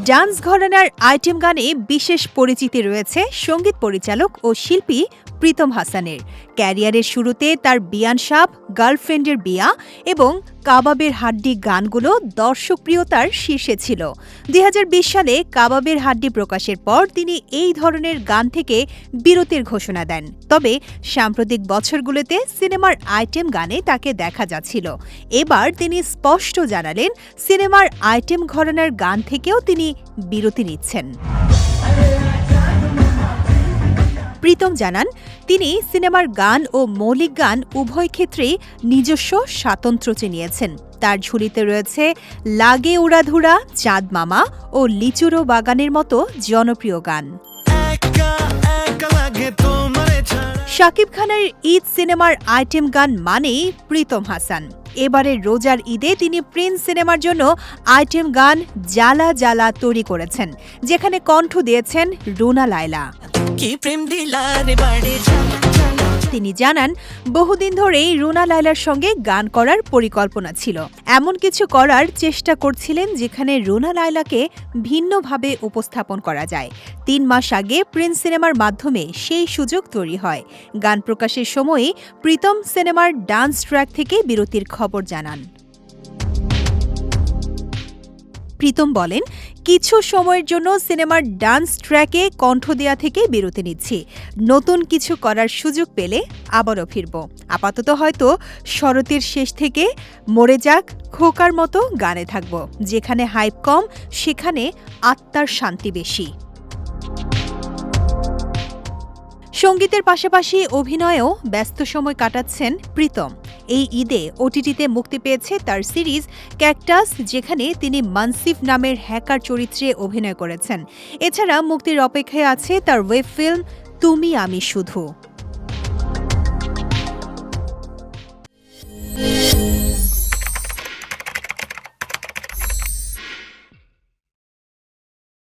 Dance ঘরানার item গানে বিশেষ পরিচিতি রয়েছে সঙ্গীত পরিচালক ও শিল্পী প্রীতম হাসানের। ক্যারিয়ারের শুরুতে তার বিয়ান সাব, গার্লফ্রেন্ডের বিয়া এবং কাবাবের হাড্ডি গানগুলো দর্শকপ্রিয়তার শীর্ষে ছিল। ২০২০ সালে কাবাবের হাড্ডি প্রকাশের পর তিনি এই ধরনের গান থেকে বিরতির ঘোষণা দেন। তবে সাম্প্রতিক বছরগুলোতে সিনেমার আইটেম গানে তাকে দেখা যাচ্ছিল। এবার তিনি স্পষ্ট জানালেন, সিনেমার আইটেম ঘরানার গান থেকেও তিনি বিরতি নিচ্ছেন। প্রীতম জানান, তিনি সিনেমার গান ও মৌলিক গান উভয় ক্ষেত্রেই নিজস্ব স্বাতন্ত্র্য নিয়েছেন। তার ঝুলিতে রয়েছে লাগে উড়াধুরা, চাঁদ মামা ও লিচুরো বাগানের মতো জনপ্রিয় গান। শাকিব খানের ঈদ সিনেমার আইটেম গান মানেই প্রীতম হাসান। এবারের রোজার ঈদে তিনি প্রিন্স সিনেমার জন্য আইটেম গান জ্বালা জ্বালা তৈরি করেছেন, যেখানে কণ্ঠ দিয়েছেন রুনা লায়লা। তিনি জানান, বহুদিন ধরেই রুনা লায়লার সঙ্গে গান করার পরিকল্পনা ছিল। এমন কিছু করার চেষ্টা করছিলেন যেখানে রুনা লায়লাকে ভিন্নভাবে উপস্থাপন করা যায়। ৩ মাস আগে প্রিন্স সিনেমার মাধ্যমে সেই সুযোগ তৈরি হয়। গান প্রকাশের সময়ই প্রীতম সিনেমার ডান্স ট্র্যাক থেকে বিরতির খবর জানান। প্রীতম বলেন, কিছু সময়ের জন্য সিনেমার ডান্স ট্র্যাকে কণ্ঠ দেয়া থেকে বিরতি নিচ্ছি। নতুন কিছু করার সুযোগ পেলে আবারও ফিরব। আপাতত হয়তো শরতের শেষ থেকে মরে যাক, খোকার মতো গানে থাকব। যেখানে হাইপ কম, সেখানে আত্মার শান্তি বেশি। সঙ্গীতের পাশাপাশি অভিনয়েও ব্যস্ত সময় কাটাচ্ছেন প্রীতম। এই ঈদে ওটিটিতে মুক্তি পেয়েছে তার সিরিজ ক্যাকটাস, যেখানে তিনি মানসিফ নামের হ্যাকার চরিত্রে অভিনয় করেছেন। এছাড়া মুক্তির অপেক্ষায় আছে তার ওয়েব ফিল্ম তুমি আমি শুধু।